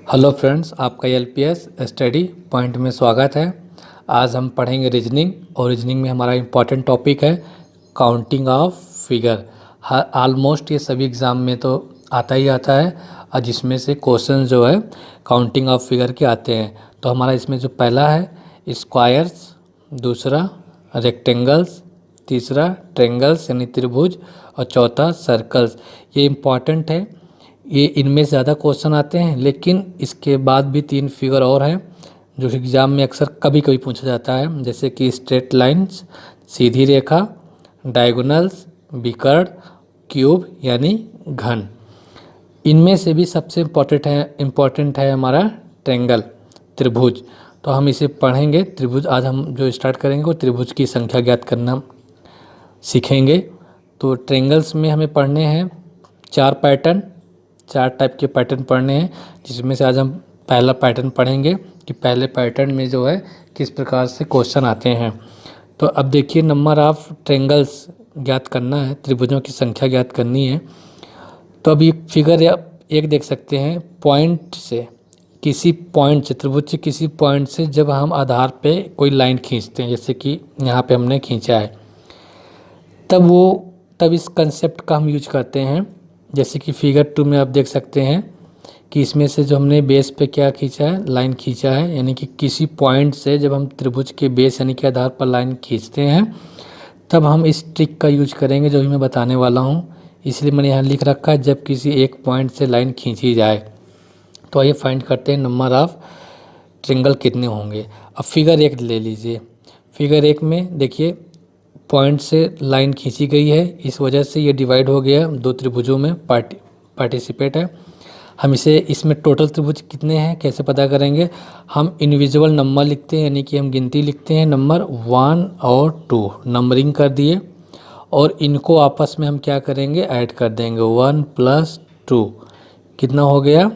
Hello friends, आपका LPS study point में स्वागत है। आज हम पढ़ेंगे रीजनिंग और रीजनिंग में हमारा इम्पॉर्टेंट टॉपिक है काउंटिंग ऑफ फिगर। ऑलमोस्ट ये सभी एग्ज़ाम में तो आता ही आता है और जिसमें से क्वेश्चन जो है काउंटिंग ऑफ फिगर के आते हैं। तो हमारा इसमें जो पहला है स्क्वायर्स, दूसरा रेक्टेंगल्स, तीसरा ट्रेंगल्स यानी त्रिभुज और चौथा सर्कल्स। ये इम्पॉर्टेंट है, ये इनमें ज़्यादा क्वेश्चन आते हैं, लेकिन इसके बाद भी 3 फिगर और हैं जो एग्ज़ाम में अक्सर कभी कभी पूछा जाता है, जैसे कि स्ट्रेट लाइंस, सीधी रेखा, डायगोनल्स, विकर्ण, क्यूब यानी घन। इनमें से भी सबसे इम्पॉर्टेंट है हमारा ट्रेंगल, त्रिभुज। तो हम इसे पढ़ेंगे। त्रिभुज आज हम जो स्टार्ट करेंगे वो त्रिभुज की संख्या ज्ञात करना सीखेंगे। तो ट्रेंगल्स में हमें पढ़ने हैं 4 टाइप के पैटर्न पढ़ने हैं, जिसमें से आज हम पहला पैटर्न पढ़ेंगे कि पहले पैटर्न में जो है किस प्रकार से क्वेश्चन आते हैं। तो अब देखिए, नंबर ऑफ ट्रेंगल्स ज्ञात करना है, त्रिभुजों की संख्या ज्ञात करनी है। तो अभी फिगर एक देख सकते हैं, पॉइंट से किसी पॉइंट से, त्रिभुज से किसी पॉइंट से जब हम आधार पे कोई लाइन खींचते हैं, जैसे कि यहाँ पे हमने खींचा है, तब इस कंसेप्ट का हम यूज करते हैं। जैसे कि फिगर 2 में आप देख सकते हैं कि इसमें से जो हमने बेस पे क्या खींचा है, लाइन खींचा है, यानी कि किसी पॉइंट से जब हम त्रिभुज के बेस यानी कि आधार पर लाइन खींचते हैं, तब हम इस ट्रिक का यूज करेंगे जो भी मैं बताने वाला हूँ। इसलिए मैंने यहाँ लिख रखा है जब किसी एक पॉइंट से लाइन खींची जाए। तो आइए फाइंड करते हैं नंबर ऑफ ट्रेंगल कितने होंगे। अब फिगर 1 ले लीजिए। फिगर 1 में देखिए पॉइंट से लाइन खींची गई है, इस वजह से ये डिवाइड हो गया 2 त्रिभुजों में, पार्टिसिपेट है। हम इसमें टोटल त्रिभुज कितने हैं कैसे पता करेंगे? हम इंडिविजुअल नंबर लिखते हैं, यानी कि हम गिनती लिखते हैं, नंबर 1 और 2 नंबरिंग कर दिए, और इनको आपस में हम क्या करेंगे, ऐड कर देंगे। 1 + 2 कितना हो गया?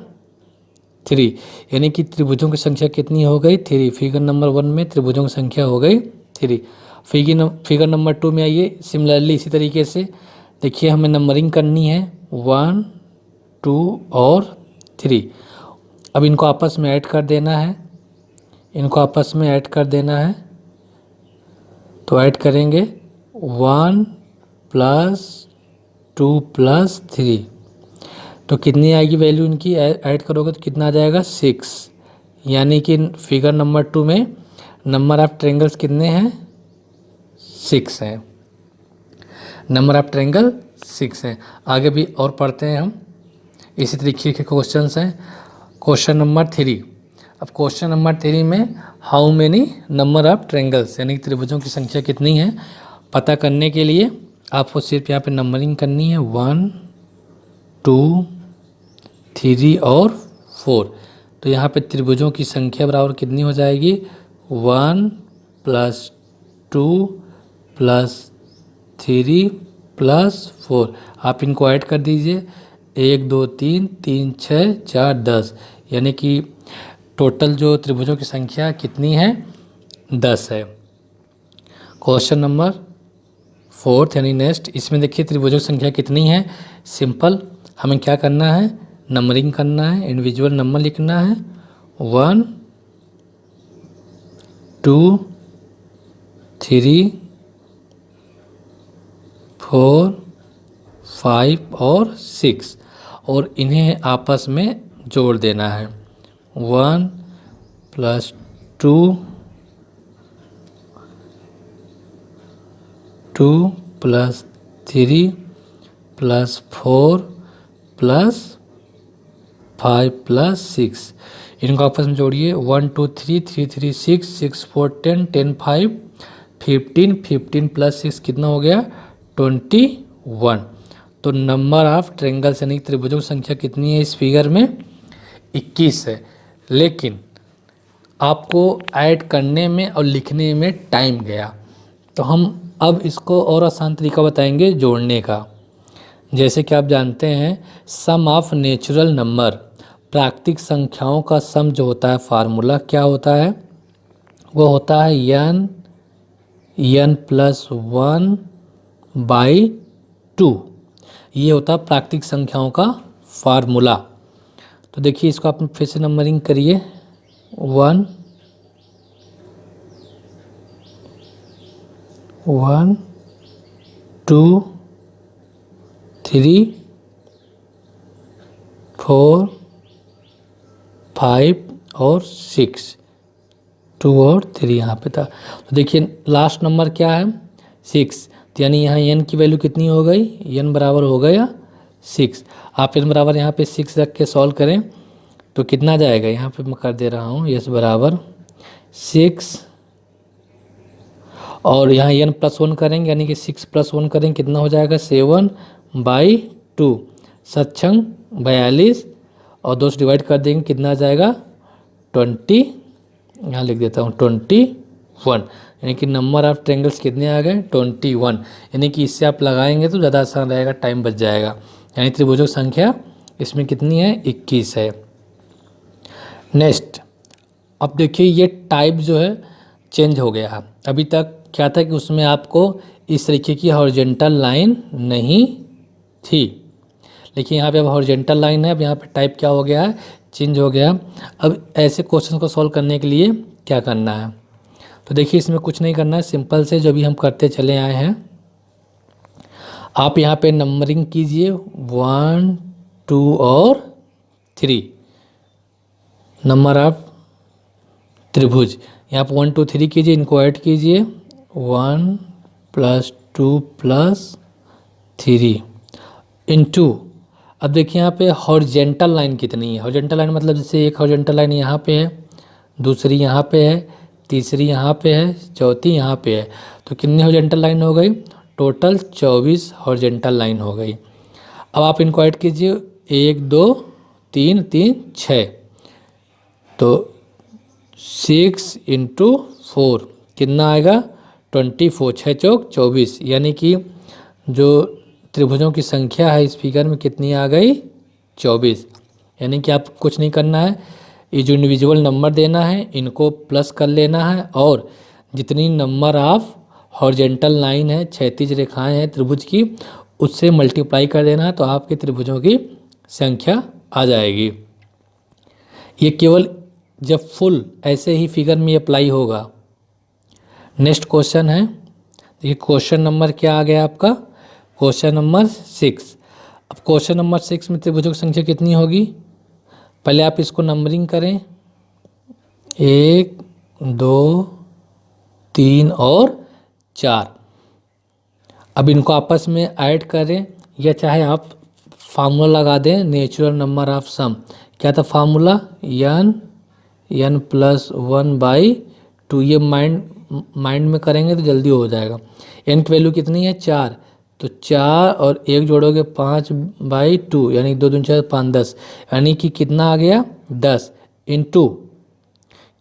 3। यानी कि त्रिभुजों की संख्या कितनी हो गई? 3। फिगर नंबर 1 में त्रिभुजों की संख्या हो गई 3। फिगर नंबर 2 में आइए, सिमिलरली इसी तरीके से देखिए, हमें नंबरिंग करनी है 1, 2 और 3। अब इनको आपस में ऐड कर देना है, तो ऐड करेंगे 1 + 2 + 3, तो कितनी आएगी वैल्यू इनकी? ऐड करोगे तो कितना आ जाएगा? 6। यानी कि फिगर नंबर 2 में नंबर ऑफ ट्रेंगल्स कितने हैं? 6 हैं। नंबर ऑफ ट्रेंगल 6 हैं। आगे भी और पढ़ते हैं हम, इसी तरीके के क्वेश्चंस हैं। Question number 3। अब क्वेश्चन नंबर 3 में how many number of triangles, यानी त्रिभुजों की संख्या कितनी है पता करने के लिए आपको सिर्फ यहाँ पे नंबरिंग करनी है 1, 2, 3 और 4। तो यहाँ पे त्रिभुजों की संख्या बराबर कितनी हो जाएगी? 1 + 2 + 3 + 4। आप इनको ऐड कर दीजिए, 1, 2, 3, 3, 6, 4, 10, यानी कि टोटल जो त्रिभुजों की संख्या कितनी है? 10 है। क्वेश्चन नंबर 4 यानी नेक्स्ट, इसमें देखिए त्रिभुजों की संख्या कितनी है? सिंपल, हमें क्या करना है, नंबरिंग करना है, इंडिविजुअल नंबर लिखना है 1, 2, 3, 4, 5 और 6, और इन्हें आपस में जोड़ देना है 1 + 2, 2 + 3 + 4 + 5 + 6। इनको आपस में जोड़िए 1, 2, 3, 3, 3, 6, 6, 4, 10, 10, 5, 15, 15 + 6 कितना हो गया? 21। तो नंबर ऑफ ट्रेंगल्स यानी त्रिभुजों की संख्या कितनी है इस फिगर में? 21 है। लेकिन आपको ऐड करने में और लिखने में टाइम गया, तो हम अब इसको और आसान तरीका बताएंगे जोड़ने का। जैसे कि आप जानते हैं, सम ऑफ नेचुरल नंबर, प्राकृतिक संख्याओं का सम जो होता है, फार्मूला क्या होता है? वो होता है n + 1/2। ये होता है प्राकृतिक संख्याओं का फार्मूला। तो देखिए इसको आप फिर से नंबरिंग करिए 1 1 2 3 4 5 और 6, 2 और 3 यहाँ पे था। तो देखिए लास्ट नंबर क्या है 6, तो यानी यहाँ n की वैल्यू कितनी हो गई, n बराबर हो गया 6। आप n बराबर यहाँ पे 6 रख के सॉल्व करें तो कितना जाएगा, यहाँ पे मैं कर दे रहा हूँ s बराबर 6 और यहाँ n +1 करेंगे यानी कि 6 + 1 करेंगे कितना हो जाएगा 7/2, 7×42 और 2 से डिवाइड कर देंगे कितना आ जाएगा 20, यहाँ लिख देता हूँ 21, यानी कि नंबर ऑफ ट्रायंगल्स कितने आ गए 21। यानी कि इससे आप लगाएंगे तो ज़्यादा आसान रहेगा, टाइम बच जाएगा। यानी त्रिभुजों की संख्या इसमें कितनी है 21 है। नेक्स्ट, अब देखिए ये टाइप जो है चेंज हो गया है। अभी तक क्या था कि उसमें आपको इस तरीके की हॉरिजॉन्टल लाइन नहीं थी, लेकिन यहाँ पे अब हॉरिजॉन्टल लाइन है। अब यहाँ पे टाइप क्या हो गया है, चेंज हो गया। अब ऐसे क्वेश्चन को सॉल्व करने के लिए क्या करना है, तो देखिए इसमें कुछ नहीं करना है, सिंपल से जो भी हम करते चले आए हैं। आप यहाँ पे नंबरिंग कीजिए 1 2 और 3, नंबर ऑफ त्रिभुज। यहाँ पर 1 2 3 कीजिए, इनको ऐड कीजिए 1 + 2 + 3 इंटू। अब देखिए यहाँ पे हॉरिजॉन्टल लाइन कितनी है। हॉरिजॉन्टल लाइन मतलब जैसे एक हॉरिजॉन्टल लाइन यहाँ पे है, दूसरी यहाँ पे है, तीसरी यहाँ पे है, चौथी यहाँ पे है। तो कितनी हॉरिजॉन्टल लाइन हो गई, टोटल 24 हॉरिजॉन्टल लाइन हो गई। अब आप इनको ऐड कीजिए 1 2 3 3 6, तो 6 × 4 कितना आएगा 24, 6 चौक 24। यानी कि जो त्रिभुजों की संख्या है इस फिगर में कितनी आ गई 24। यानी कि आप कुछ नहीं करना है, ये जो इंडिविजुअल नंबर देना है इनको प्लस कर लेना है और जितनी नंबर ऑफ हॉरिजॉन्टल लाइन है, क्षैतिज रेखाएं हैं त्रिभुज की, उससे मल्टीप्लाई कर देना है तो आपके त्रिभुजों की संख्या आ जाएगी। ये केवल जब फुल ऐसे ही फिगर में अप्लाई होगा। नेक्स्ट क्वेश्चन है, देखिए क्वेश्चन नंबर क्या आ गया आपका, क्वेश्चन नंबर 6। अब क्वेश्चन नंबर 6 में त्रिभुजों की संख्या कितनी होगी, पहले आप इसको नंबरिंग करें 1 2 3 और 4। अब इनको आपस में ऐड करें या चाहे आप फार्मूला लगा दें नेचुरल नंबर ऑफ सम। क्या था फार्मूला, n +1/2। ये माइंड में करेंगे तो जल्दी हो जाएगा। n की वैल्यू कितनी है 4, तो 4 और 1 जोड़ोगे 5/2, यानी 2 दूनी 4 5 10, यानी कि कितना आ गया 10 इंटू,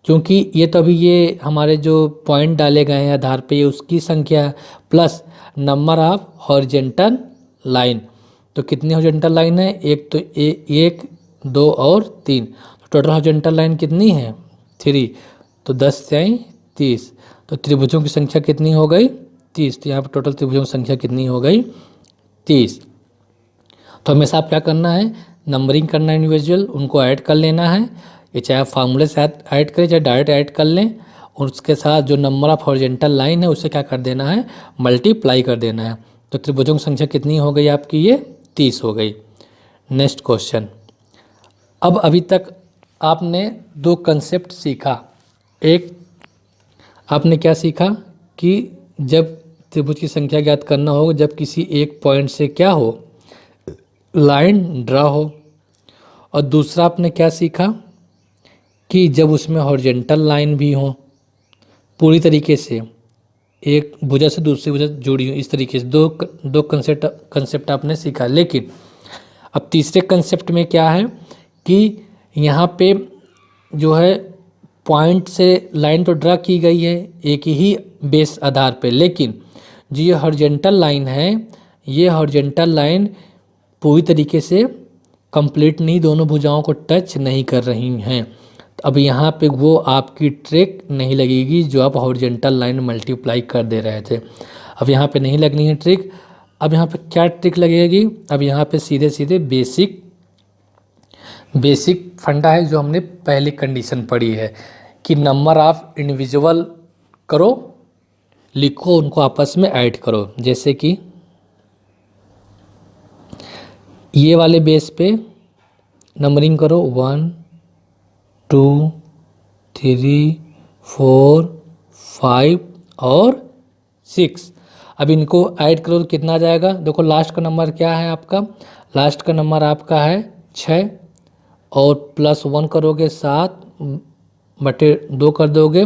क्योंकि ये तो अभी ये हमारे जो पॉइंट डाले गए हैं आधार पे ये उसकी संख्या है, plus number of horizontal line. तो कितनी हॉरिजॉन्टल लाइन है, एक तो 1 2 और 3, तो टोटल हॉरिजॉन्टल लाइन कितनी है 3, तो 10 से 30, तो त्रिभुजों की संख्या कितनी हो गई 30। तो यहाँ पर टोटल त्रिभुजों की संख्या कितनी हो गई 30। तो हमेशा आप क्या करना है, नंबरिंग करना है इंडिविजुअल, उनको ऐड कर लेना है। ये चाहे आप फार्मूले से ऐड करें चाहे डायरेक्ट ऐड कर लें, और उसके साथ जो नंबर ऑफ हॉरिजॉन्टल लाइन है उससे क्या कर देना है, मल्टीप्लाई कर देना है। तो त्रिभुजों की संख्या कितनी हो गई आपकी, ये 30 हो गई। नेक्स्ट क्वेश्चन, अब अभी तक आपने 2 कंसेप्ट सीखा। एक आपने क्या सीखा कि जब त्रिभुज की संख्या ज्ञात करना हो जब किसी एक पॉइंट से क्या हो, लाइन ड्रा हो, और दूसरा आपने क्या सीखा कि जब उसमें हॉरिजॉन्टल लाइन भी हो पूरी तरीके से, एक भुजा से दूसरी भुजा जुड़ी हो, इस तरीके से दो कंसेप्ट आपने सीखा। लेकिन अब तीसरे कंसेप्ट में क्या है कि यहाँ पे जो है पॉइंट से लाइन तो ड्रा की गई है एक ही बेस आधार पे, लेकिन जो ये हॉरिजॉन्टल लाइन है ये हॉरिजॉन्टल लाइन पूरी तरीके से कंप्लीट नहीं, दोनों भुजाओं को टच नहीं कर रही हैं। तो अब यहाँ पे वो आपकी ट्रिक नहीं लगेगी जो आप हॉरिजॉन्टल लाइन मल्टीप्लाई कर दे रहे थे, अब यहाँ पे नहीं लगनी है ट्रिक। अब यहाँ पे क्या ट्रिक लगेगी, अब यहाँ पे सीधे सीधे बेसिक बेसिक फंडा है जो हमने पहली कंडीशन पढ़ी है कि नंबर ऑफ इंडिविजुअल करो, लिखो, उनको आपस में ऐड करो। जैसे कि ये वाले बेस पे नंबरिंग करो 1 2 3 4 5 और 6। अब इनको ऐड करो तो कितना आ जाएगा? देखो लास्ट का नंबर क्या है आपका? लास्ट का नंबर आपका है 6 और +1 करोगे 7 बटे 2 कर दोगे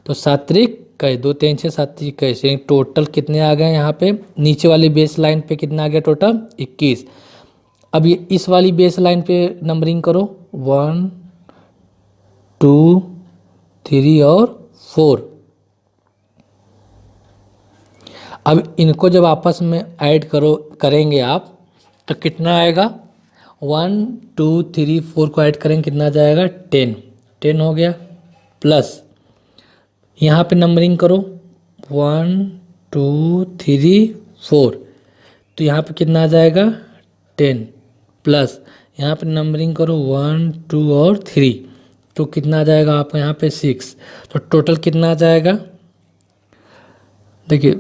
तो 7 त्रिक 21, 2 3 6 7 त्रिक 21। यानी टोटल कितने आ गए यहाँ पे? नीचे वाली बेस लाइन पे कितना आ गया टोटल? 21। अब ये इस वाली बेस लाइन पे नंबरिंग करो 1 2 3 और 4। अब इनको जब आपस में ऐड करेंगे आप तो कितना आएगा? 1 2 3 4 को ऐड करेंगे कितना आ जाएगा? 10 हो गया। प्लस यहाँ पे नंबरिंग करो 1 2 3 4 तो यहाँ पे कितना आ जाएगा? 10। प्लस यहाँ पे नंबरिंग करो 1 2 और 3 तो कितना आ जाएगा आपका यहाँ पे? 6। तो टोटल कितना आ जाएगा? देखिए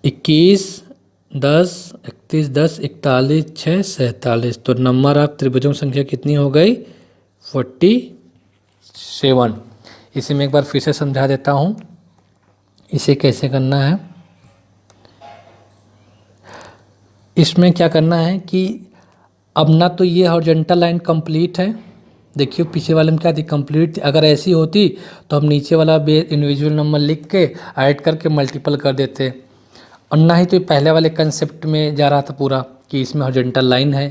21 10 31 10 41 6 47। तो नंबर ऑफ त्रिभुजों की संख्या कितनी हो गई? 47। इसे मैं एक बार फिर से समझा देता हूँ इसे कैसे करना है। इसमें क्या करना है कि अब ना तो ये हॉरिजॉन्टल लाइन कंप्लीट है, देखिए पीछे वाले में क्या थी? कंप्लीट थी। अगर ऐसी होती तो हम नीचे वाला इंडिविजुअल नंबर लिख के ऐड करके मल्टीपल कर देते, और ना ही तो पहले वाले कंसेप्ट में जा रहा था पूरा कि इसमें हॉरिजॉन्टल लाइन है।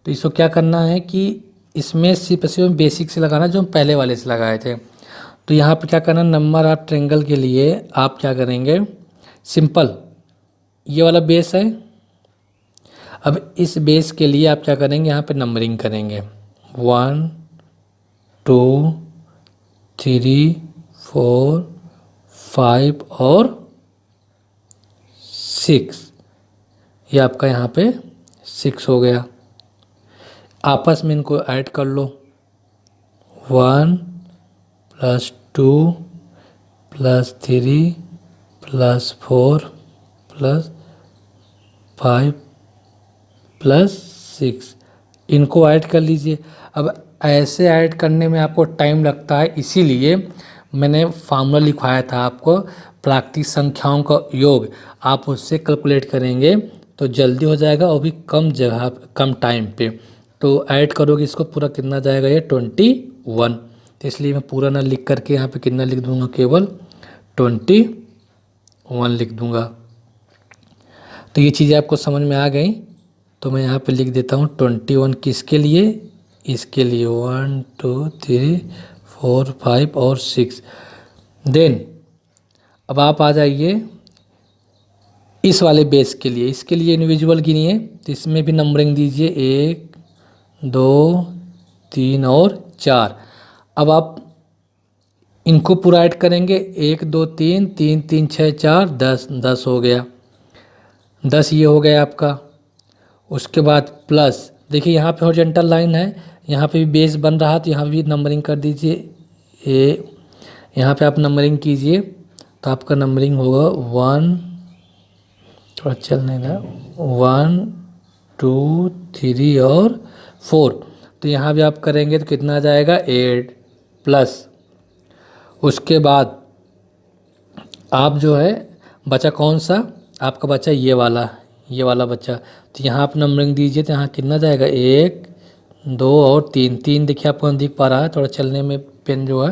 तो इसको क्या करना है कि इसमें सिर्फ बेसिक से लगाना जो हम पहले वाले से लगाए थे। तो यहाँ पे क्या करना, नंबर ऑफ ट्रायंगल के लिए आप क्या करेंगे? सिंपल ये वाला बेस है, अब इस बेस के लिए आप क्या करेंगे? यहाँ पे नंबरिंग करेंगे 1 2 3 4 5 और 6। ये आपका यहाँ पे 6 हो गया। आपस में इनको ऐड कर लो 1 + 2 + 3 + 4 + 5 + 6 इनको ऐड कर लीजिए। अब ऐसे ऐड करने में आपको टाइम लगता है, इसीलिए मैंने फार्मूला लिखवाया था आपको, प्राकृतिक संख्याओं का योग। आप उससे कैलकुलेट करेंगे तो जल्दी हो जाएगा और भी कम जगह कम टाइम पे। तो ऐड करोगे इसको पूरा कितना जाएगा? ये 21। तो इसलिए मैं पूरा ना लिख करके यहाँ पे कितना लिख दूंगा? केवल 21 लिख दूंगा। तो ये चीज़ें आपको समझ में आ गई। तो मैं यहाँ पे लिख देता हूँ 21 किसके लिए? इसके लिए 1 2 3 4 5 और 6। देन अब आप आ जाइए इस वाले बेस के लिए। इसके लिए इंडिविजुअल गिनिए तो इसमें भी नंबरिंग दीजिए 1 2 3 और 4। अब आप इनको पूरा ऐड करेंगे 1 2 3 3 3 6 4 10 हो गया। 10 ये हो गया आपका। उसके बाद प्लस देखिए यहाँ पे हॉरिजॉन्टल लाइन है, यहाँ पे भी बेस बन रहा तो यहाँ भी नंबरिंग कर दीजिए। यहाँ पे आप नंबरिंग कीजिए तो आपका नंबरिंग होगा 1, थोड़ा चल नहीं रहा, 1 2 3 और 4। तो यहाँ भी आप करेंगे तो कितना आ जाएगा? 8 प्लस उसके बाद आप जो है बचा कौन सा? आपका बचा ये वाला बचा। तो यहाँ आप नंबरिंग दीजिए तो यहाँ कितना जाएगा? 1 2 और 3 देखिए आपको दिख पा रहा है, थोड़ा चलने में पेन जो है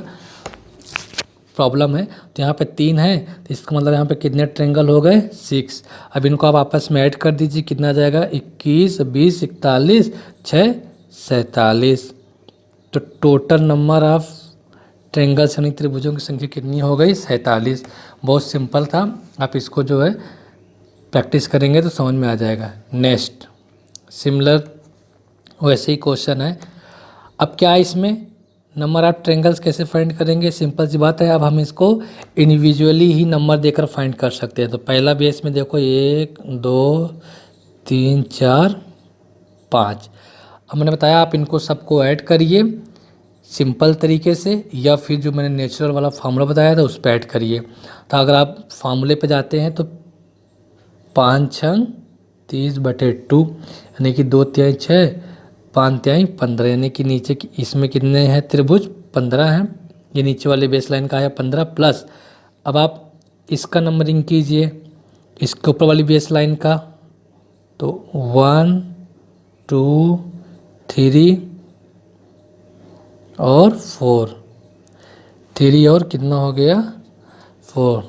प्रॉब्लम है। तो यहाँ पे 3 है तो इसका मतलब यहाँ पे कितने ट्रायंगल हो गए? 6। अब इनको आप आपस में ऐड कर दीजिए, कितना जाएगा? 21 20 41 6 47। तो टोटल नंबर ऑफ ट्रायंगल्स यानी त्रिभुजों की संख्या कितनी हो गई? 47। बहुत सिंपल था, आप इसको जो है प्रैक्टिस करेंगे तो समझ में आ जाएगा। नेक्स्ट सिमिलर वैसे ही क्वेश्चन है। अब क्या इसमें नंबर ऑफ ट्रायंगल्स कैसे फाइंड करेंगे? सिंपल सी बात है, अब हम इसको इंडिविजुअली ही नंबर देकर फाइंड कर सकते हैं। तो पहला बेस में देखो 1 2 3 4 5। अब मैंने बताया आप इनको सबको ऐड करिए सिंपल तरीके से, या फिर जो मैंने नेचुरल वाला फार्मूला बताया था उस पर ऐड करिए। तो अगर आप फार्मूले पे जाते हैं तो 5 छंग 30/2 यानी कि 2 तिहाई 6, 5 तिहाई 15, यानी कि नीचे की इसमें कितने हैं त्रिभुज 15 हैं। ये नीचे वाले बेस लाइन का है 15 प्लस, अब आप इसका नंबरिंग कीजिए इसके ऊपर वाली बेस लाइन का, तो 1 2 3 और 4, 3 और कितना हो गया 4,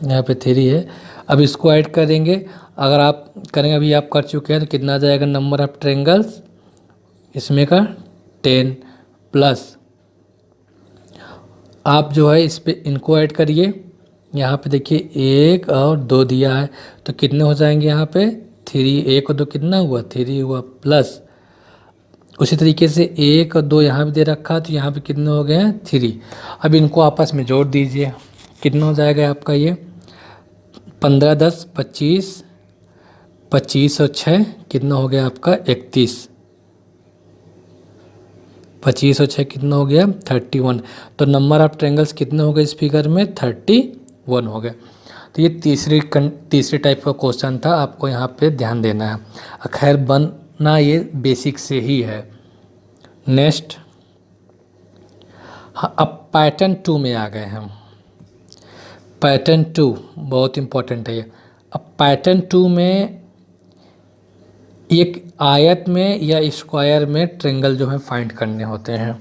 यहाँ पे 3 है। अब इसको ऐड करेंगे, अगर आप करेंगे अभी आप कर चुके हैं तो कितना आ जाएगा नंबर ऑफ ट्रायंगल्स इसमें का 10 प्लस आप जो है इस पे इनको ऐड करिए। यहाँ पे देखिए 1 और 2 दिया है तो कितने हो जाएंगे यहाँ पे 3, 1 और 2 कितना हुआ 3 हुआ, प्लस उसी तरीके से 1 और 2 यहाँ भी दे रखा तो यहाँ पे कितने हो गए हैं 3। अब इनको आपस में जोड़ दीजिए, कितना हो जाएगा आपका ये 15 10 25, 25 और 6 कितना हो गया आपका 31, 25 और 6 कितना हो गया 31। तो नंबर ऑफ ट्रायंगल्स कितने हो गए इस फिगर में 31 हो गए। तो ये तीसरी टाइप का क्वेश्चन था, आपको यहाँ पे ध्यान देना है। खैर बनना ये बेसिक से ही है। नेक्स्ट, हाँ अब पैटर्न 2 में आ गए हम। पैटर्न 2 बहुत इम्पोर्टेंट है। अब पैटर्न 2 में एक आयत में या स्क्वायर में ट्रायंगल जो है फाइंड करने होते हैं।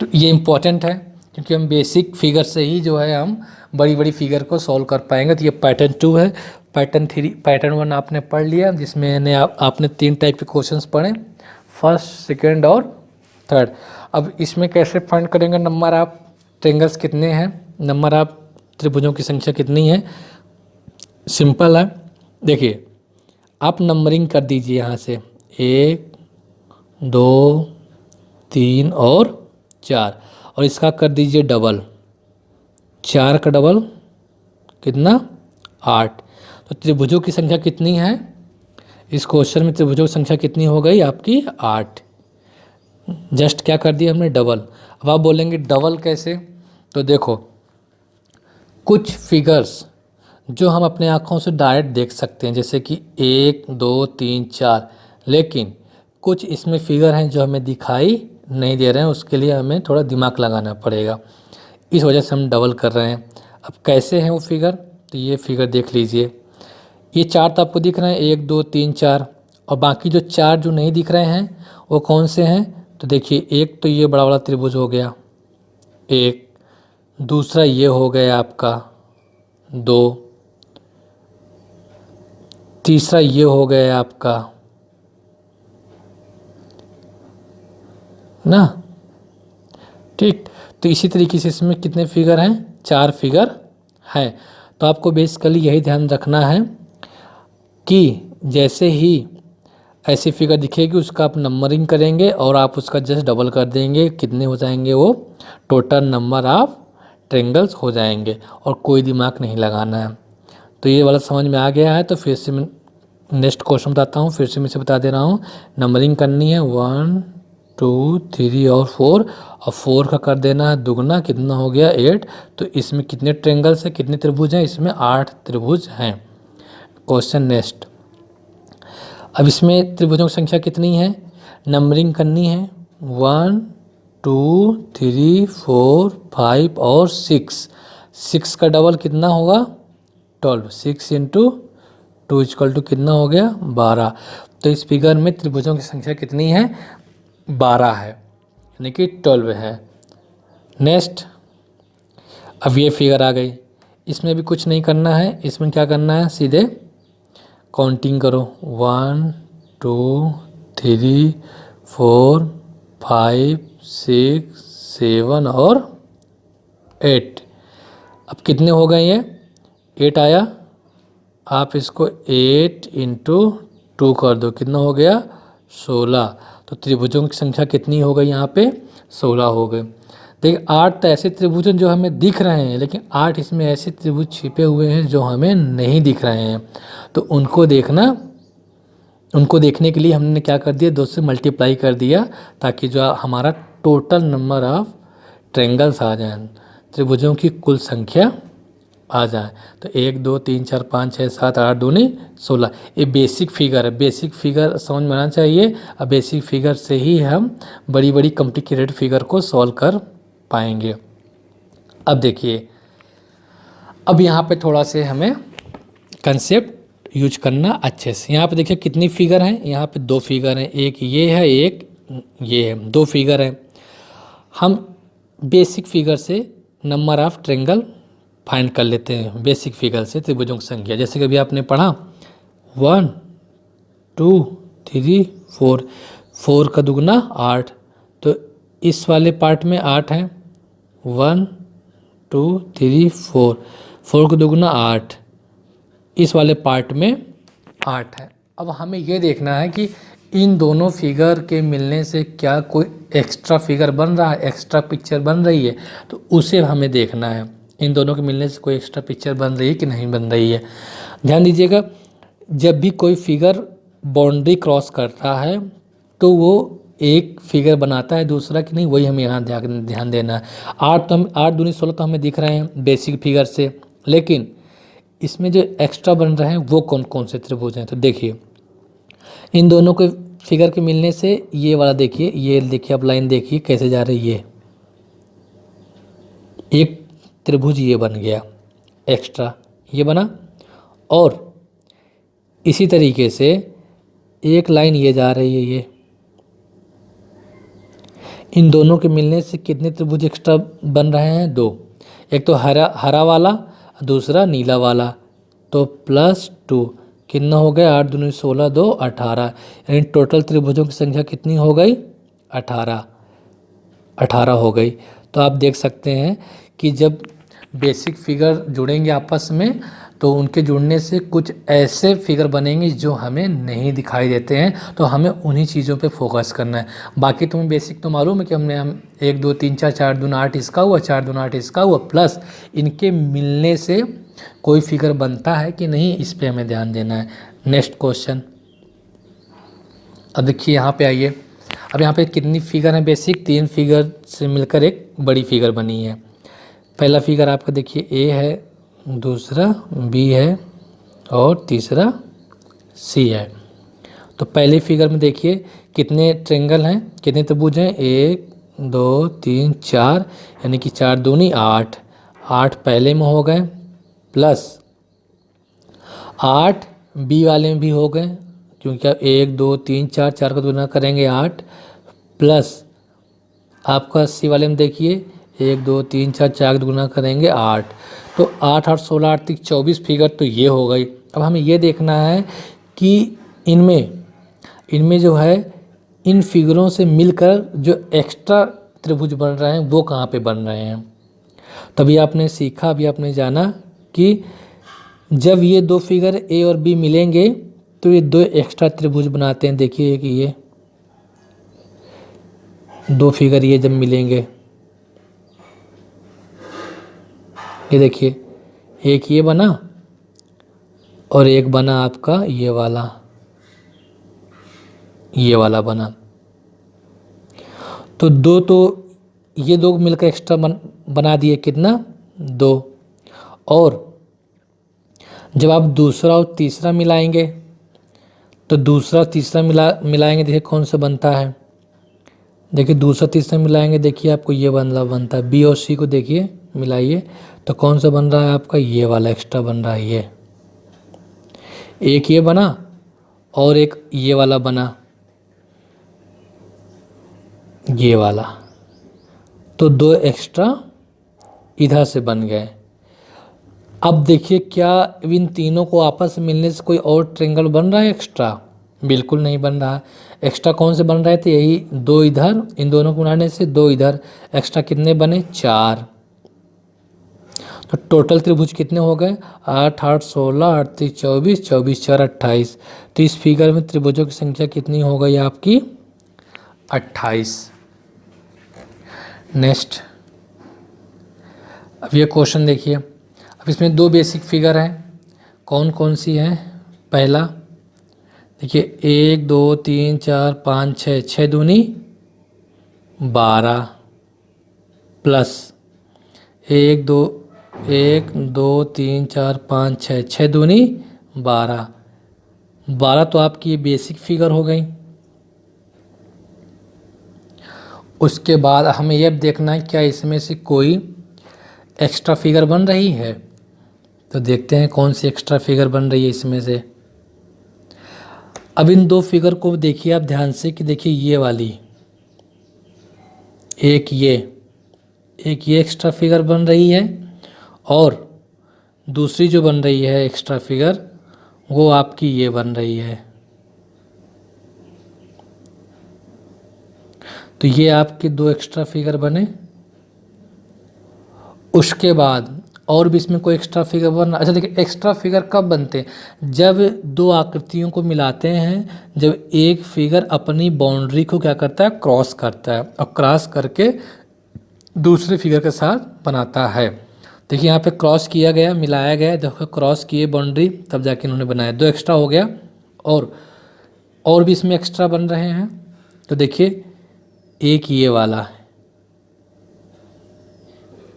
तो ये इम्पोर्टेंट है क्योंकि हम बेसिक फिगर से ही जो है हम बड़ी बड़ी फिगर को सॉल्व कर पाएंगे। तो ये पैटर्न 2 है। पैटर्न 1 आपने पढ़ लिया जिसमें आपने 3 टाइप के क्वेश्चंस पढ़े, फर्स्ट सेकंड और थर्ड। अब इसमें कैसे फाइंड करेंगे नंबर ऑफ ट्रायंगल्स कितने हैं, नंबर ऑफ त्रिभुजों की संख्या कितनी है। सिंपल है, देखिए आप नंबरिंग कर दीजिए यहाँ से 1 2 3 और 4 और इसका कर दीजिए डबल, 4 का डबल कितना 8। तो त्रिभुजों की संख्या कितनी है इस क्वेश्चन में, त्रिभुजों की संख्या कितनी हो गई आपकी 8। जस्ट क्या कर दिया हमने डबल। अब आप बोलेंगे डबल कैसे, तो देखो कुछ फिगर्स जो हम अपने आँखों से डायरेक्ट देख सकते हैं जैसे कि 1 2 3 4, लेकिन कुछ इसमें फिगर हैं जो हमें दिखाई नहीं दे रहे हैं, उसके लिए हमें थोड़ा दिमाग लगाना पड़ेगा, इस वजह से हम डबल कर रहे हैं। अब कैसे हैं वो फिगर, तो ये फिगर देख लीजिए, ये 4 तो आपको दिख रहे हैं 1 2 3 4, और बाकी जो 4 जो नहीं दिख रहे हैं वो कौन से हैं, तो देखिए एक तो ये बड़ा वाला त्रिभुज हो गया एक, दूसरा ये हो गया आपका 2, तीसरा ये हो गया आपका ना, ठीक। तो इसी तरीके से इसमें कितने फिगर हैं 4 फिगर हैं। तो आपको बेसिकली यही ध्यान रखना है कि जैसे ही ऐसी फिगर दिखेगी उसका आप नंबरिंग करेंगे और आप उसका जस्ट डबल कर देंगे, कितने हो जाएंगे वो टोटल नंबर ऑफ ट्रायंगल्स हो जाएंगे, और कोई दिमाग नहीं लगाना है। तो ये वाला समझ में आ गया है। तो फिर से मैं नेक्स्ट क्वेश्चन बताता हूँ, फिर से मैं इसे बता दे रहा हूँ। नंबरिंग करनी है 1 2 3 और 4, और 4 का कर देना है दुगना, कितना हो गया 8। तो इसमें कितने ट्रायंगल्स हैं, कितने त्रिभुज हैं, इसमें 8 त्रिभुज हैं। क्वेश्चन नेक्स्ट, अब इसमें त्रिभुजों की संख्या कितनी है, नंबरिंग करनी है 1 2 3 4 5 और 6। 6 का डबल कितना होगा 12, 6 इंटू 2 इक्वल टू कितना हो गया 12। तो इस फिगर में त्रिभुजों की संख्या कितनी है 12 है, यानी कि 12 है। नेक्स्ट, अब ये फिगर आ गई, इसमें भी कुछ नहीं करना है, इसमें क्या करना है सीधे काउंटिंग करो 1 2 3 4 5 6 7 और 8। अब कितने हो गए ये 8 आया, आप इसको 8 इंटू 2 कर दो, कितना हो गया 16। तो त्रिभुजों की संख्या कितनी हो गई यहाँ पे 16 हो गए। देखिए 8 तो ऐसे त्रिभुज जो हमें दिख रहे हैं, लेकिन 8 इसमें ऐसे त्रिभुज छिपे हुए हैं जो हमें नहीं दिख रहे हैं, तो उनको देखना उनको देखने के लिए हमने क्या कर दिया, 2 से मल्टीप्लाई कर दिया, ताकि जो हमारा टोटल नंबर ऑफ ट्रेंगल्स आ जाए, त्रिभुजों की कुल संख्या आ जाए। तो 1 2 3 4 5 6 7 8 दूनी 16। ये बेसिक फिगर है, बेसिक फिगर समझ में आना चाहिए। अब बेसिक फिगर से ही हम बड़ी बड़ी कॉम्प्लिकेटेड फिगर को सॉल्व कर पाएंगे। अब देखिए, अब यहाँ पे थोड़ा से हमें कंसेप्ट यूज करना अच्छे से। यहाँ पे देखिए कितनी फिगर हैं, यहाँ पे 2 फिगर हैं, एक ये है एक ये है, 2 फिगर हैं। हम बेसिक फिगर से नंबर ऑफ ट्रेंगल फाइंड कर लेते हैं, बेसिक फिगर से त्रिभुजों की संख्या। जैसे कि अभी आपने पढ़ा 1 2 3 4, 4 का दुगना 8, तो इस वाले पार्ट में 8 है, 1 2 3 4, 4 का दुगना 8, इस वाले पार्ट में 8 है। अब हमें ये देखना है कि इन दोनों फिगर के मिलने से क्या कोई एक्स्ट्रा फिगर बन रहा है, एक्स्ट्रा पिक्चर बन रही है, तो उसे हमें देखना है। इन दोनों के मिलने से कोई एक्स्ट्रा पिक्चर बन रही है कि नहीं बन रही है। ध्यान दीजिएगा, जब भी कोई फिगर बाउंड्री क्रॉस करता है तो वो एक फिगर बनाता है, दूसरा कि नहीं, वही हमें यहाँ ध्यान देना है। 8 तो हम 8 दूनी 16 तो हमें दिख रहे हैं बेसिक फिगर से, लेकिन इसमें जो एक्स्ट्रा बन रहे हैं वो कौन कौन से त्रिभुज हैं। तो देखिए, इन दोनों के फिगर के मिलने से ये वाला देखिए, ये देखिए, अब लाइन देखिए कैसे जा रही है, एक त्रिभुज ये बन गया, एक्स्ट्रा ये बना, और इसी तरीके से एक लाइन ये जा रही है, ये इन दोनों के मिलने से कितने त्रिभुज एक्स्ट्रा बन रहे हैं, 2। एक तो हरा वाला, दूसरा नीला वाला, तो +2 कितना हो गया, 8 दूनी 16 2 18, यानी टोटल त्रिभुजों की संख्या कितनी हो गई, 18 हो गई। तो आप देख सकते हैं कि जब बेसिक फिगर जुड़ेंगे आपस में तो उनके जुड़ने से कुछ ऐसे फिगर बनेंगे जो हमें नहीं दिखाई देते हैं, तो हमें उन्हीं चीज़ों पे फोकस करना है। बाकी तुम्हें बेसिक तो मालूम है कि हम 1 2 3 4 4 दूना 8 इसका हुआ, 4 दूना 8 इसका हुआ, प्लस इनके मिलने से कोई फिगर बनता है कि नहीं, इस पे हमें ध्यान देना है। नेक्स्ट क्वेश्चन, अब देखिए यहाँ पे आइए। अब यहाँ पे कितनी फिगर है बेसिक, 3 फिगर से मिलकर एक बड़ी फिगर बनी है। पहला फिगर आपका देखिए ए है, दूसरा बी है और तीसरा सी है। तो पहले फिगर में देखिए कितने ट्रेंगल हैं, कितने त्रिभुज हैं, 1 2 3 4, यानी कि 4 दूनी 8, 8 पहले में हो गए, प्लस 8 बी वाले में भी हो गए, क्योंकि आप 1 2 3 4, 4 का गुना करेंगे 8, प्लस आपका सी वाले में देखिए 1 2 3 4, 4 का गुना करेंगे 8, तो 8 8 16 8 3 24 फिगर तो ये हो गई। अब हमें ये देखना है कि इनमें जो है, इन फिगरों से मिलकर जो एक्स्ट्रा त्रिभुज बन रहे हैं वो कहाँ पे बन रहे हैं। तभी आपने सीखा, अभी आपने जाना कि जब ये 2 फिगर ए और बी मिलेंगे तो ये 2 एक्स्ट्रा त्रिभुज बनाते हैं। देखिए कि ये 2 फिगर ये जब मिलेंगे, ये देखिए एक ये बना और एक बना आपका ये वाला बना, तो 2 तो ये 2 मिलकर एक्स्ट्रा बना दिए, कितना, 2। और जब आप दूसरा और तीसरा मिलाएंगे तो दूसरा तीसरा मिलाएंगे, देखिए कौन सा बनता है, देखिए दूसरा तीसरा मिलाएंगे, देखिए आपको ये बनता है। बी और सी को देखिए मिलाइए तो कौन सा बन रहा है आपका, ये वाला एक्स्ट्रा बन रहा है। ये एक ये बना और एक ये वाला बना, ये वाला, तो 2 एक्स्ट्रा इधर से बन गए। अब देखिए क्या इन तीनों को आपस में मिलने से कोई और ट्रेंगल बन रहा है एक्स्ट्रा, बिल्कुल नहीं बन रहा। एक्स्ट्रा कौन से बन रहे थे, यही 2 इधर, इन दोनों को मिलाने से 2 इधर, एक्स्ट्रा कितने बने, 4। तो टोटल त्रिभुज कितने हो गए, 8 8 16 8 3 24, 24 4 28। तो इस फिगर में त्रिभुजों की संख्या कितनी हो गई आपकी, 28। नेक्स्ट, अब ये क्वेश्चन देखिए। अब इसमें 2 बेसिक फिगर हैं, कौन कौन सी हैं, पहला देखिए 1 2 3 4 5 6, 6 दूनी 12 प्लस 1 2 1 2 3 4 5 6, 6 दूनी 12, 12 तो आपकी बेसिक फिगर हो गई। उसके बाद हमें यह देखना है क्या इसमें से कोई एक्स्ट्रा फिगर बन रही है। तो देखते हैं कौन सी एक्स्ट्रा फिगर बन रही है इसमें से। अब इन दो फिगर को देखिए आप ध्यान से कि देखिए ये वाली एक ये एक्स्ट्रा फिगर बन रही है और दूसरी जो बन रही है एक्स्ट्रा फिगर वो आपकी ये बन रही है। तो ये आपके दो एक्स्ट्रा फिगर बने। उसके बाद और भी इसमें कोई एक्स्ट्रा फिगर बन। अच्छा देखिए एक्स्ट्रा फिगर कब बनते हैं, जब दो आकृतियों को मिलाते हैं, जब एक फिगर अपनी बाउंड्री को क्या करता है, क्रॉस करता है और क्रॉस करके दूसरे फिगर के साथ बनाता है। देखिए यहाँ पे क्रॉस किया गया, मिलाया गया, देखो क्रॉस किए बाउंड्री तब जाके इन्होंने बनाया, दो एक्स्ट्रा हो गया। और भी इसमें एक्स्ट्रा बन रहे हैं। तो देखिए एक ये वाला है,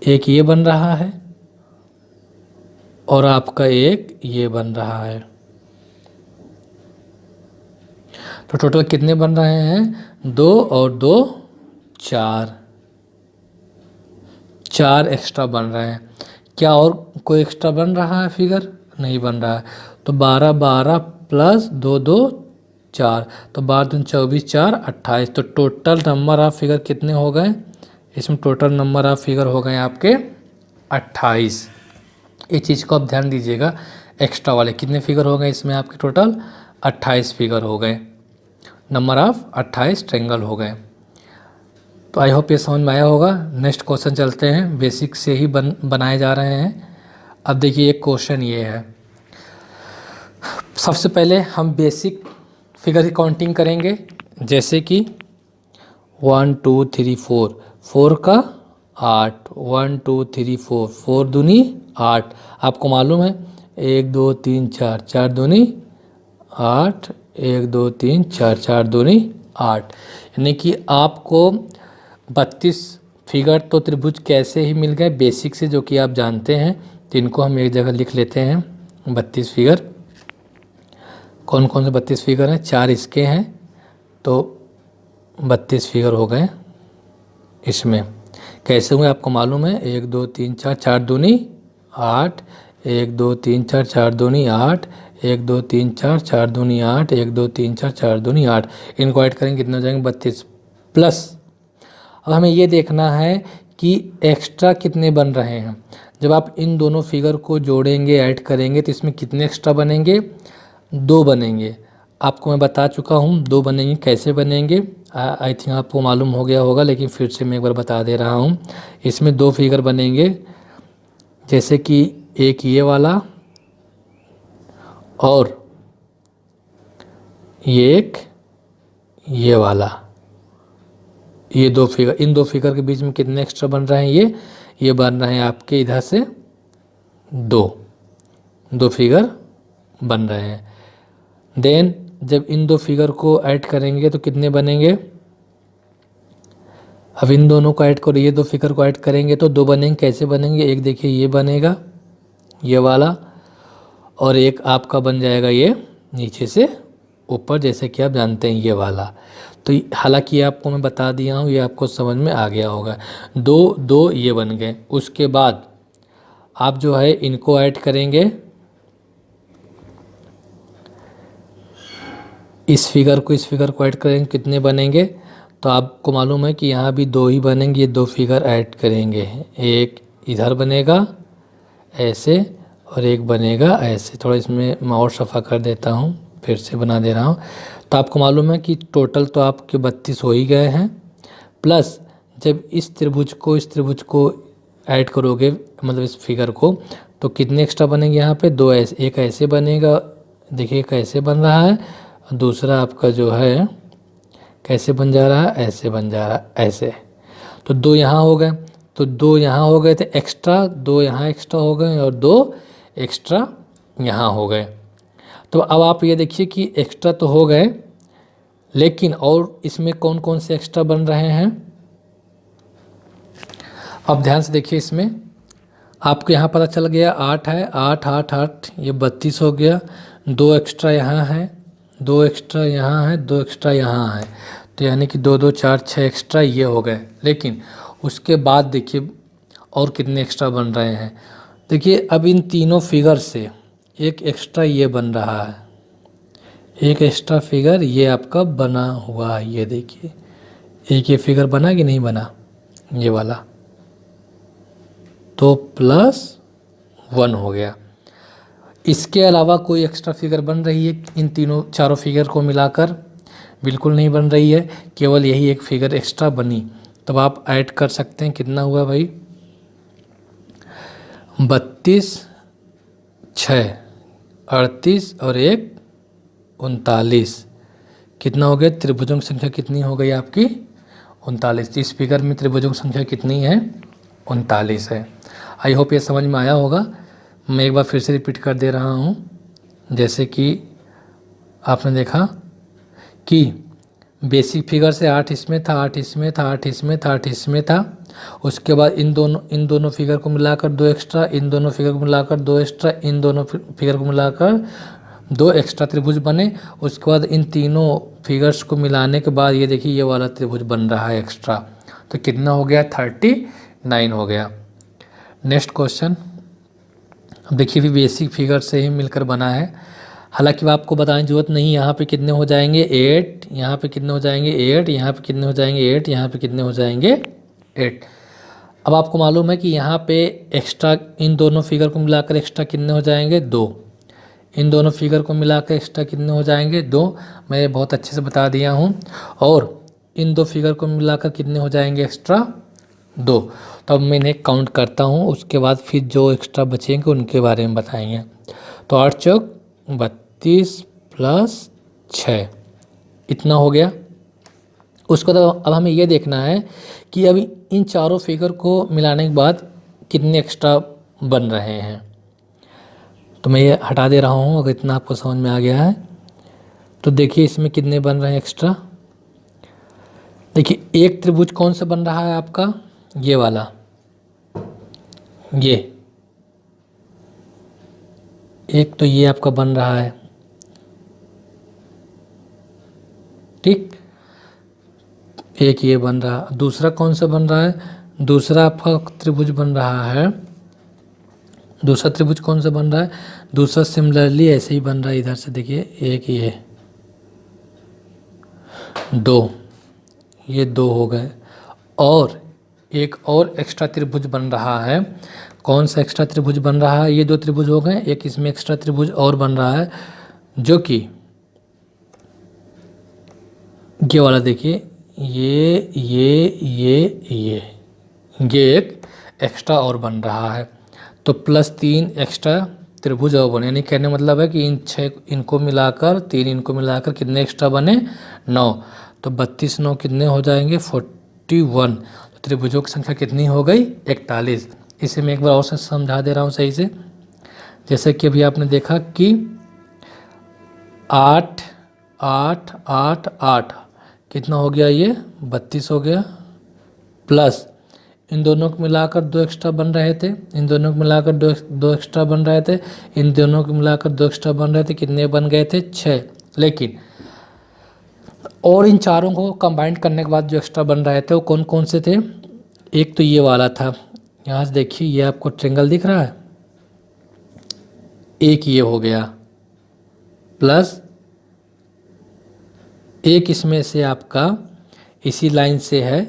एक ये बन रहा है और आपका एक ये बन रहा है। तो टोटल कितने बन रहे हैं, 2 और 2 4, 4 एक्स्ट्रा बन रहे हैं। क्या और कोई एक्स्ट्रा बन रहा है फिगर, नहीं बन रहा है। तो 12 12 प्लस 2 2 4, तो 12 दूनी 24 4 28। तो टोटल नंबर ऑफ फिगर कितने हो गए इसमें, टोटल नंबर ऑफ फिगर हो गए आपके 28। ये चीज़ को आप ध्यान दीजिएगा, एक्स्ट्रा वाले कितने फिगर हो गए इसमें आपके, टोटल 28 फिगर हो गए, नंबर ऑफ 28 ट्रायंगल हो गए। तो आई होप ये समझ में आया होगा। नेक्स्ट क्वेश्चन चलते हैं, बेसिक से ही बनाए जा रहे हैं। अब देखिए एक क्वेश्चन ये है, सबसे पहले हम बेसिक फिगर की काउंटिंग करेंगे, जैसे कि 1 2 3 4, 4 का 8, 1 2 3 4, 4 दूनी 8। आपको मालूम है 1 2 3 4, 4 दूनी 8, 1 2 3 4, 4 दूनी 8। यानी कि आपको 32 फिगर तो त्रिभुज कैसे ही मिल गए बेसिक से, जो कि आप जानते हैं। तो इनको हम एक जगह लिख लेते हैं, 32 फिगर। कौन कौन से 32 फिगर हैं, 4 इसके हैं, तो 32 फिगर हो गए। इसमें कैसे हुए आपको मालूम है, 1 2 3 4, 4 दूनी 8, 1 2 3 4, 4 दूनी 8, 1 2 3 4, 4 दूनी 8, 1 2 3 4, 4 दूनी 8। इनको ऐड करेंगे कितने हो जाएंगे, 32 प्लस। अब हमें ये देखना है कि एक्स्ट्रा कितने बन रहे हैं। जब आप इन दोनों फिगर को जोड़ेंगे, ऐड करेंगे, तो इसमें कितने एक्स्ट्रा बनेंगे, 2 बनेंगे। आपको मैं बता चुका हूँ 2 बनेंगे, कैसे बनेंगे आई थिंक आपको मालूम हो गया होगा, लेकिन फिर से मैं एक बार बता दे रहा हूँ। इसमें 2 फिगर बनेंगे, जैसे कि एक ये वाला और एक ये वाला। ये 2 फिगर, इन 2 फिगर के बीच में कितने एक्स्ट्रा बन रहे हैं, ये बन रहे हैं आपके इधर से 2 फिगर बन रहे हैं। देन जब इन 2 फिगर को ऐड करेंगे तो कितने बनेंगे, अब इन दोनों को ऐड करो, ये 2 फिगर को ऐड करेंगे तो 2 बनेंगे। कैसे बनेंगे, एक देखिए ये बनेगा ये वाला, और एक आपका बन जाएगा ये नीचे से ऊपर, जैसे कि आप जानते हैं ये वाला। तो हालांकि ये आपको मैं बता दिया हूँ, ये आपको समझ में आ गया होगा। 2 2 ये बन गए। उसके बाद आप जो है इनको ऐड करेंगे, इस फिगर को ऐड करेंगे, कितने बनेंगे। तो आपको मालूम है कि यहाँ भी 2 ही बनेंगे, ये 2 फिगर ऐड करेंगे, एक इधर बनेगा ऐसे और एक बनेगा ऐसे। थोड़ा इसमें मैं और सफ़ा कर देता हूँ, फिर से बना दे रहा हूँ। तो आपको मालूम है कि टोटल तो आपके 32 हो ही गए हैं, प्लस जब इस त्रिभुज को ऐड करोगे, मतलब इस फिगर को, तो कितने एक्स्ट्रा बनेंगे यहाँ पे, 2 ऐसे, एक ऐसे बनेगा, देखिए एक ऐसे बन रहा है, दूसरा आपका जो है कैसे बन जा रहा है, ऐसे बन जा रहा है, ऐसे। तो 2 यहाँ हो गए, तो 2 यहाँ हो गए थे एक्स्ट्रा, 2 यहाँ एक्स्ट्रा हो गए और 2 एक्स्ट्रा यहाँ हो गए। तो अब आप ये देखिए कि एक्स्ट्रा तो हो गए, लेकिन और इसमें कौन कौन से एक्स्ट्रा बन रहे हैं। अब ध्यान से देखिए, इसमें आपको यहाँ पता चल गया 8 है, 8 8 8 ये 32 हो गया। 2 एक्स्ट्रा यहाँ है, 2 एक्स्ट्रा यहाँ है, 2 एक्स्ट्रा यहाँ है, तो यानी कि 2 2 4 6 एक्स्ट्रा ये हो गए। लेकिन उसके बाद देखिए और कितने एक्स्ट्रा बन रहे हैं। देखिए अब इन तीनों फिगर से एक एक्स्ट्रा ये बन रहा है, एक एक्स्ट्रा फिगर ये आपका बना हुआ है। ये देखिए एक ये फिगर बना कि नहीं बना, ये वाला, तो +1 हो गया। इसके अलावा कोई एक्स्ट्रा फिगर बन रही है इन तीनों चारों फिगर को मिलाकर? बिल्कुल नहीं बन रही है, केवल यही एक फिगर एक्स्ट्रा बनी। तब आप ऐड कर सकते हैं, कितना हुआ भाई, 32 6 38 और 1 39, कितना हो गया? त्रिभुजों की संख्या कितनी हो गई आपकी? 39। इस फिगर में त्रिभुजों की संख्या कितनी है? 39 है। आई होप ये समझ में आया होगा। मैं एक बार फिर से रिपीट कर दे रहा हूँ। जैसे कि आपने देखा कि बेसिक फिगर से 8 इसमें था, 8 इसमें था, 8 इसमें था, 8 इसमें था। उसके बाद इन दोनों फिगर को मिलाकर 2 एक्स्ट्रा, इन दोनों फिगर को मिलाकर 2 एक्स्ट्रा, इन दोनों फिगर को मिलाकर 2 एक्स्ट्रा त्रिभुज बने। उसके बाद इन तीनों फिगर्स को मिलाने के बाद ये देखिए ये वाला त्रिभुज बन रहा है एक्स्ट्रा। तो कितना हो गया? 39 हो गया। Next question. अब देखिए भी बेसिक फिगर से ही मिलकर बना है। हालांकि आपको बताने की जरूरत नहीं, यहाँ पे कितने हो जाएंगे 8, यहाँ पे कितने हो जाएंगे 8, यहाँ पे कितने हो जाएंगे 8, यहाँ पे कितने हो जाएंगे 8। अब आपको मालूम है कि यहाँ पे एक्स्ट्रा इन दोनों फिगर को मिलाकर एक्स्ट्रा कितने हो जाएंगे 2, इन दोनों फिगर को मिलाकर एक्स्ट्रा कितने हो जाएंगे 2। मैं बहुत अच्छे से बता दिया हूँ। और इन 2 फिगर को मिलाकर कितने हो जाएंगे एक्स्ट्रा 2। तो अब मैं इन्हें काउंट करता हूँ, उसके बाद फिर जो एक्स्ट्रा बचेंगे उनके बारे में बताएंगे। तो 8 चौक 32 + 6 इतना हो गया। उसको तो अब हमें ये देखना है कि अभी इन चारों फिगर को मिलाने के बाद कितने एक्स्ट्रा बन रहे हैं। तो मैं ये हटा दे रहा हूँ, अगर इतना आपको समझ में आ गया है तो देखिए इसमें कितने बन रहे हैं एक्स्ट्रा। देखिए एक त्रिभुज कौन सा बन रहा है आपका? ये वाला, ये एक तो ये आपका बन रहा है, ठीक, एक ये बन रहा। दूसरा कौन सा बन रहा है? दूसरा आपका त्रिभुज बन रहा है। दूसरा त्रिभुज कौन सा बन रहा है? दूसरा सिमिलरली ऐसे ही बन रहा है। इधर से देखिए एक ये 2, ये 2 हो गए। और एक और एक्स्ट्रा त्रिभुज बन रहा है। कौन सा एक्स्ट्रा त्रिभुज बन रहा है? ये 2 त्रिभुज हो गए, एक इसमें एक्स्ट्रा त्रिभुज और बन रहा है, जो कि ये वाला देखिए, ये एक एक्स्ट्रा और बन रहा है। तो +3 एक्स्ट्रा त्रिभुज और बने, यानी कहने मतलब है कि इन 6 इनको मिलाकर 3 इनको मिलाकर कितने एक्स्ट्रा बने? 9। तो 32 9 कितने हो जाएंगे? 41। तो त्रिभुजों की संख्या कितनी हो गई? 41। इसे मैं एक बार और से समझा दे रहा हूँ सही से। जैसे कि अभी आपने देखा कि 8 8 8 8 कितना हो गया? ये 32 हो गया, प्लस इन दोनों को मिलाकर 2 एक्स्ट्रा बन रहे थे, इन दोनों को मिलाकर 2 एक्स्ट्रा बन रहे थे, इन दोनों को मिलाकर 2 एक्स्ट्रा बन रहे थे, कितने बन गए थे? 6। लेकिन और इन चारों को कंबाइंड करने के बाद जो एक्स्ट्रा बन रहे थे वो कौन कौन से थे? एक तो ये वाला था, यहाँ से देखिए ये आपको ट्रायंगल दिख रहा है, एक ये हो गया, प्लस एक इसमें से आपका इसी लाइन से है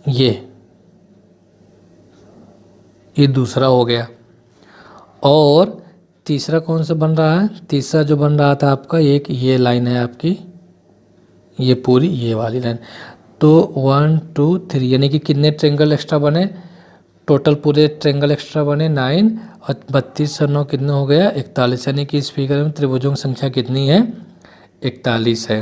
ये दूसरा हो गया। और तीसरा कौन सा बन रहा है? तीसरा जो बन रहा था आपका एक ये लाइन है आपकी, ये पूरी ये वाली लाइन। तो 1 2 3 यानी कि कितने ट्रायंगल एक्स्ट्रा बने? टोटल पूरे ट्रायंगल एक्स्ट्रा बने 9, और 32 और 9 कितने हो गया? 41। यानी कि इस फिगर में त्रिभुजों की संख्या कितनी है? 41 है।